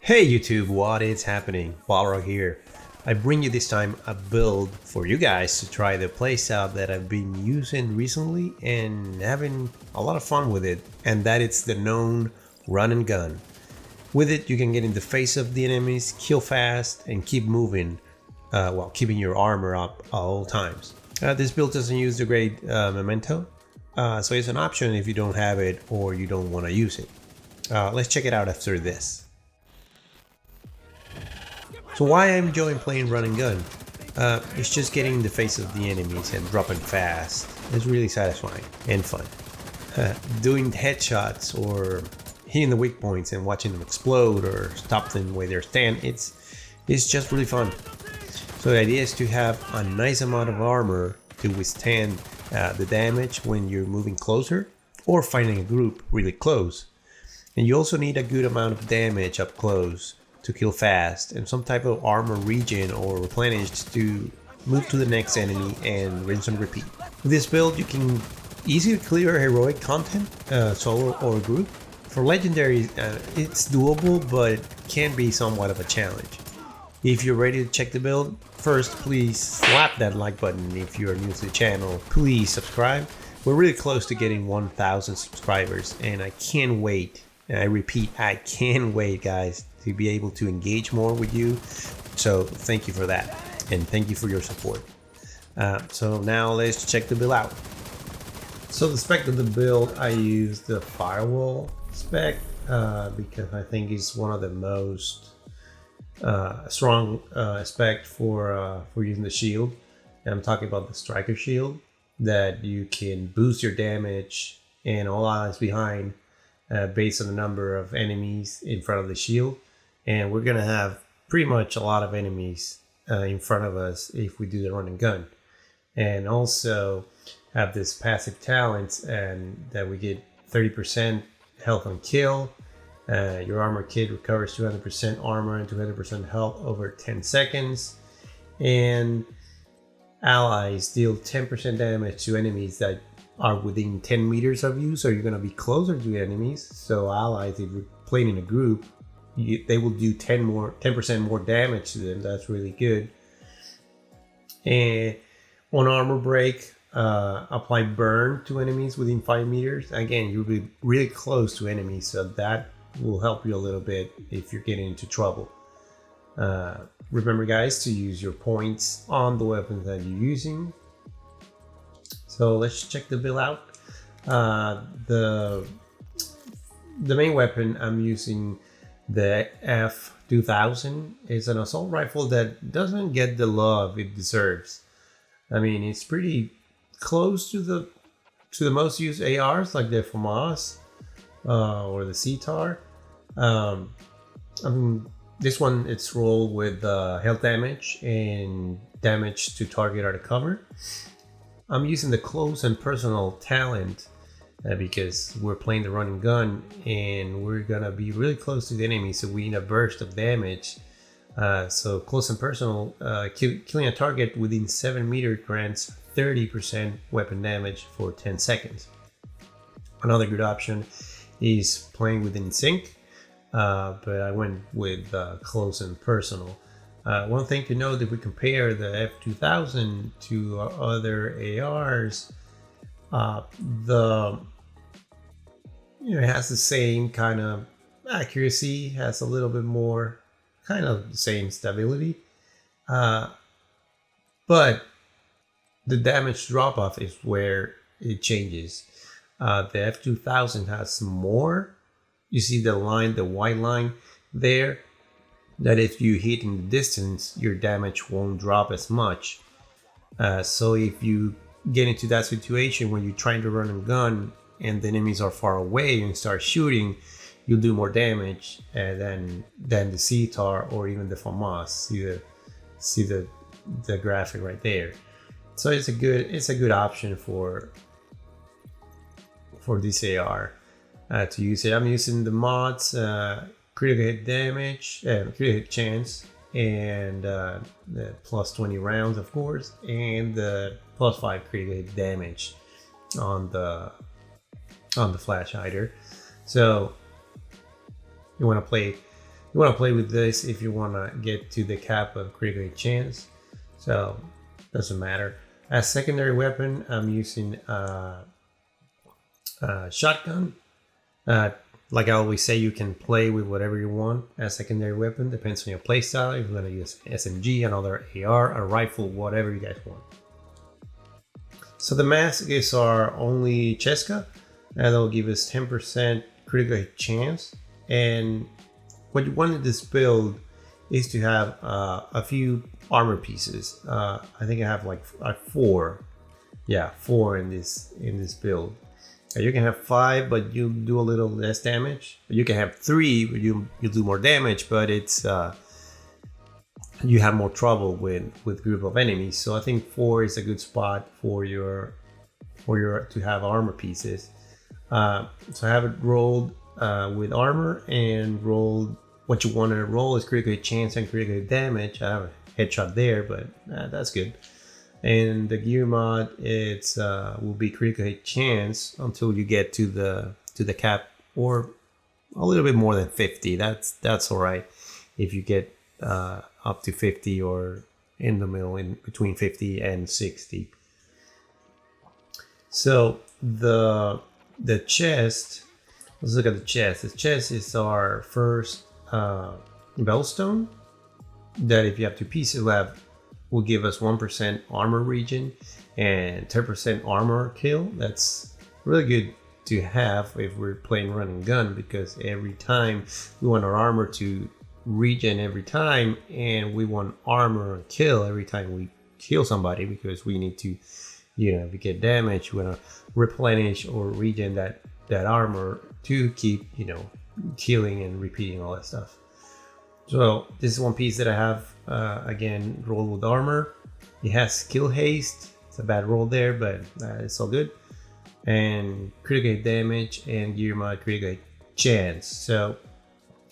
Hey YouTube, what is happening? Balrogx here. I bring you this time a build for you guys to try the playstyle that I've been using recently and having a lot of fun with it, and that it's the known run and gun. With it you can get in the face of the enemies, kill fast, and keep moving while keeping your armor up at all times. This build doesn't use the great memento, so it's an option if you don't have it or you don't want to use it. Let's check it out after this. So why I'm enjoying playing run and gun? It's just getting in the face of the enemies and dropping fast. It's really satisfying and fun. Doing headshots or hitting the weak points and watching them explode or stop them where they stand, it's just really fun. So the idea is to have a nice amount of armor to withstand the damage when you're moving closer or fighting a group really close. And you also need a good amount of damage up close to kill fast, and some type of armor regen or replenish to move to the next enemy and rinse and repeat. With this build you can easily clear heroic content, solo or group. For legendary it's doable, but it can be somewhat of a challenge. If you're ready to check the build, first please slap that like button. If you're new to the channel, please subscribe. We're really close to getting 1,000 subscribers and I can't wait. And I repeat, I can't wait, guys, to be able to engage more with you. So thank you for that, and thank you for your support. So now let's check the build out. So the spec of the build, I use the firewall spec because I think it's one of the most strong spec for using the shield. And I'm talking about the striker shield, that you can boost your damage and all eyes behind based on the number of enemies in front of the shield. And we're gonna have pretty much a lot of enemies in front of us if we do the run and gun. And also have this passive talent, and that we get 30% health on kill. Your armor kit recovers 200% armor and 200% health over 10 seconds. And allies deal 10% damage to enemies that are within 10 meters of you, so you're going to be closer to enemies. So allies, if you're playing in a group, they will do 10% more damage to them. That's really good. And on armor break, apply burn to enemies within 5 meters. Again, you'll be really close to enemies, so that will help you a little bit if you're getting into trouble. Remember, guys, to use your points on the weapons that you're using. So let's check the build out. The main weapon I'm using, the F2000, is an assault rifle that doesn't get the love it deserves. I mean, it's pretty close to the most used ARs like the FAMAS or the CHAO. I mean, this one, it's rolled with health damage and damage to target are covered. I'm using the close and personal talent because we're playing the run and gun and we're gonna be really close to the enemy, so we need a burst of damage. So close and personal, killing a target within 7 meters grants 30% weapon damage for 10 seconds. Another good option is playing within sync, but I went with close and personal. One thing to note, if we compare the F2000 to other ARs, it has the same kind of accuracy, has a little bit more kind of the same stability, but the damage drop off is where it changes. The F2000 has more. You see the line, the white line there, that if you hit in the distance, your damage won't drop as much. So if you get into that situation when you're trying to run and gun and the enemies are far away and start shooting, you'll do more damage than the CTAR or even the FAMAS. See the graphic right there. So it's a good option for this AR to use it. I'm using the mods, critical hit damage, critical hit chance, and the plus 20 rounds, of course, and the plus 5 critical hit damage on the flash hider. So you want to play You want to play with this if you want to get to the cap of critical hit chance. So doesn't matter. As secondary weapon, I'm using shotgun. Like I always say, you can play with whatever you want as secondary weapon. Depends on your playstyle. If you're gonna use SMG, another AR, a rifle, whatever you guys want. So the mask is our only Cheska. That'll give us 10% critical hit chance. And what you want in this build is to have a few armor pieces. I think I have like 4. Yeah, 4 in this build. You can have 5, but you do a little less damage. You can have 3, but you do more damage, but it's you have more trouble with group of enemies. So I think 4 is a good spot for your to have armor pieces. So I have it rolled with armor and rolled. What you want to roll is critical hit chance and critical hit damage. I have a headshot there, but that's good. And the gear mod, it's will be critical hit chance until you get to the cap, or a little bit more than 50. That's all right if you get up to 50 or in the middle, in between 50 and 60. So the chest. Let's look at the chest. The chest is our first bellstone. That if you have 2 pieces, will give us 1% armor regen and 10% armor kill. That's really good to have if we're playing run and gun, because every time we want our armor to regen every time, and we want armor and kill every time we kill somebody, because we need to, if we get damage, we want to replenish or regen that armor to keep, killing and repeating all that stuff. So this is one piece that I have, again, rolled with armor. It has skill haste. It's a bad roll there, but it's all good. And critical hit damage and gear mod critical hit chance. So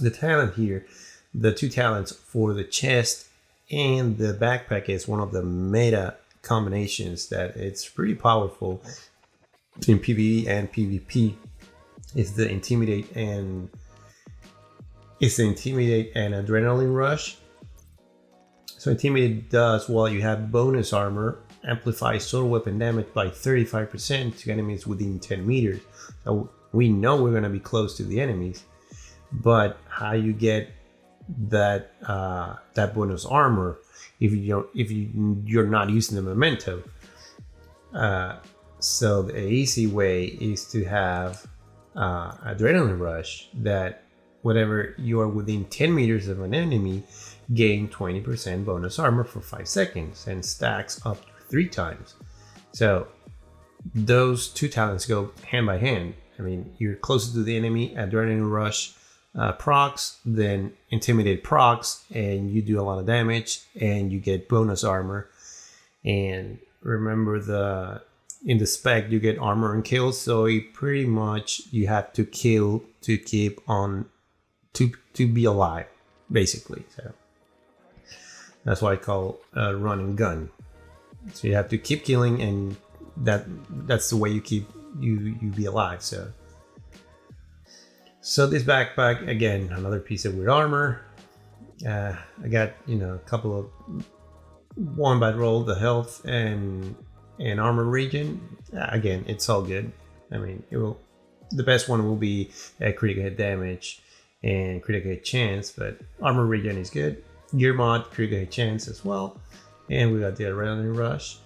the talent here, the 2 talents for the chest and the backpack, is one of the meta combinations that it's pretty powerful in PvE and PvP. It's the intimidate and adrenaline rush. So intimidate does, while you have bonus armor, amplifies sword weapon damage by 35% to enemies within 10 meters. So we know we're going to be close to the enemies, but how you get that bonus armor if you're not using the memento? So the easy way is to have adrenaline rush, that whenever you are within 10 meters of an enemy, gain 20% bonus armor for 5 seconds and stacks up to 3 times. So those 2 talents go hand by hand. I mean, you're closer to the enemy, adrenaline rush procs, then intimidate procs, and you do a lot of damage and you get bonus armor. And remember, in the spec you get armor and kills, so pretty much you have to kill to keep on to be alive, basically. So that's why I call run and gun. So you have to keep killing, and that's the way you keep you be alive. So this backpack, again, another piece of weird armor. I got a couple of one bad roll, the health and armor regen. Again, it's all good. I mean, the best one will be critical hit damage and critical hit chance, but armor regen is good. Gear mod, critical hit chance as well. And we got the adrenaline rush.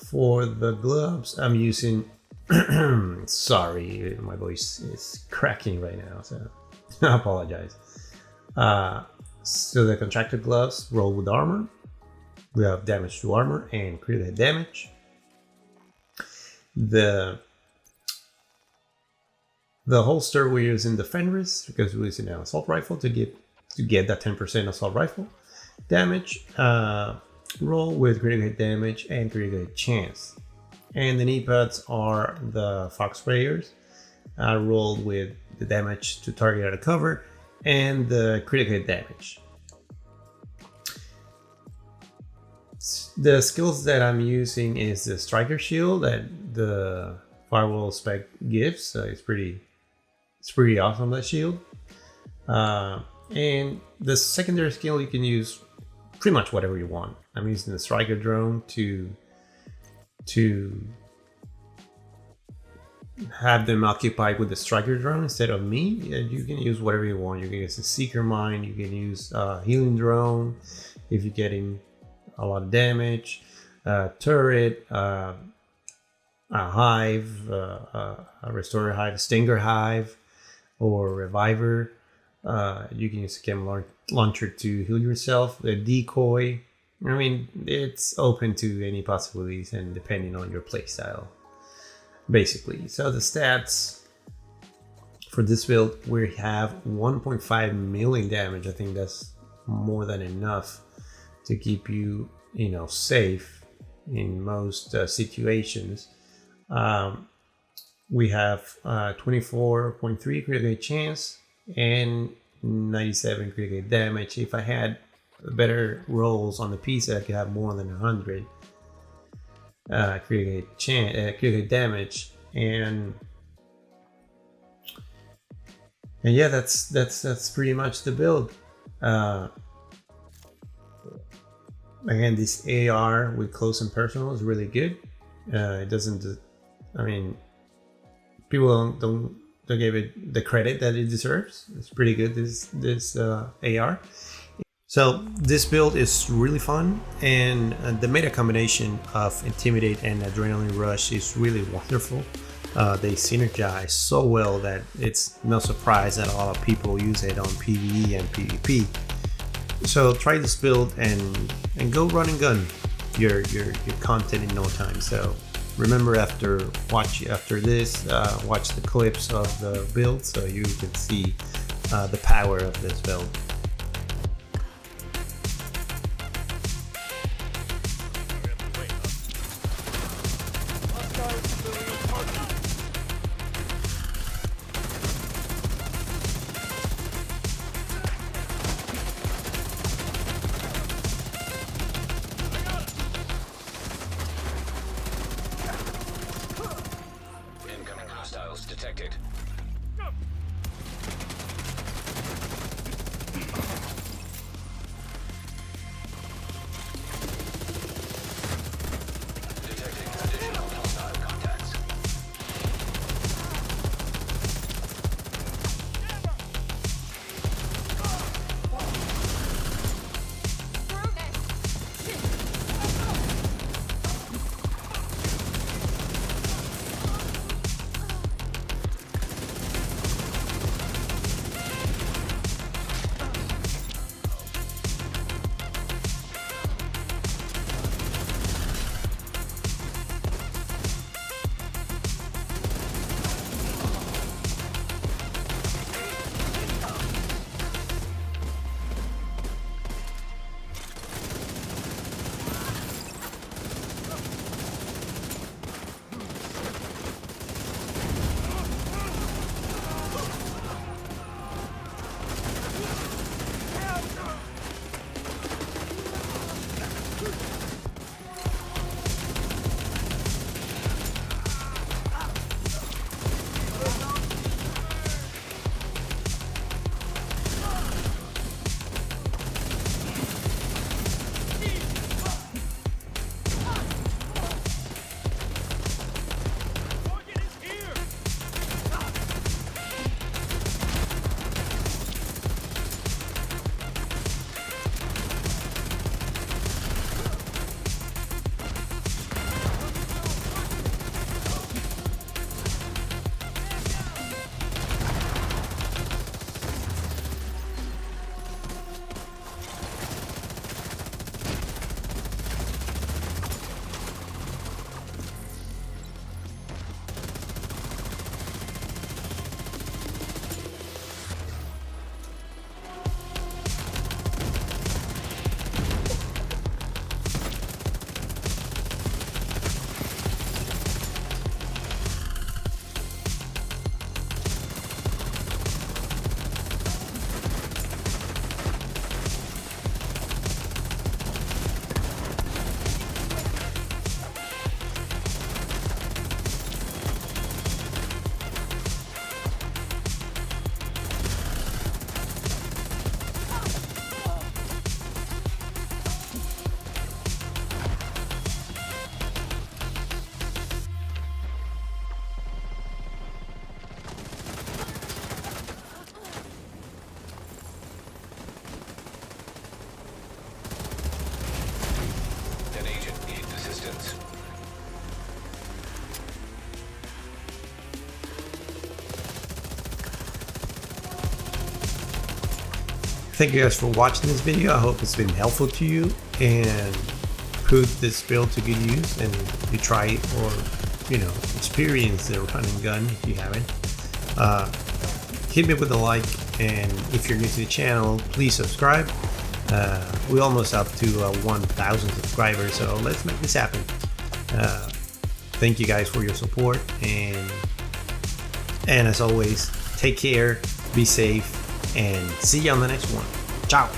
For the gloves, I'm using sorry, my voice is cracking right now, so I apologize. So the contracted gloves roll with armor. We have damage to armor and critical hit damage. The holster we're using the Fenris, because we're using an assault rifle to get that 10% assault rifle damage. Roll with critical hit damage and critical hit chance. And the knee pads are the Fox sprayers. Rolled with the damage to target out of cover and the critical hit damage. The skills that I'm using is the striker shield that the firewall spec gives. So it's pretty awesome, that shield. And the secondary skill, you can use pretty much whatever you want. I'm using the striker drone to have them occupied with the striker drone instead of me. You can use whatever you want. You can use a seeker mine, you can use a healing drone if you're getting a lot of damage, turret, a hive, a restorer hive, a stinger hive, or reviver. You can use a chem launcher to heal yourself, a decoy. I mean, it's open to any possibilities and depending on your playstyle, basically. So the stats for this build, we have 1.5 million damage. I think that's more than enough to keep you, safe in most situations. We have 24.3 critical hit chance and 97 critical hit damage. If I had better rolls on the piece, I could have more than 100 critical hit damage, and yeah, that's pretty much the build. Again, this AR with close and personal is really good. It doesn't, I mean, people don't give it the credit that it deserves. It's pretty good, this AR. So this build is really fun, and the meta combination of Intimidate and Adrenaline Rush is really wonderful. They synergize so well that it's no surprise that a lot of people use it on PvE and PvP. So try this build and go run and gun your content in no time. So remember, after this, watch the clips of the build so you can see the power of this build. Detected. Thank you guys for watching this video. I hope it's been helpful to you and put this build to good use, and you try it or experience the run and gun if you haven't. Hit me with a like, and if you're new to the channel, please subscribe. We're almost up to 1,000 subscribers, so let's make this happen. Thank you guys for your support, and as always, take care, be safe, and see you on the next one. Ciao.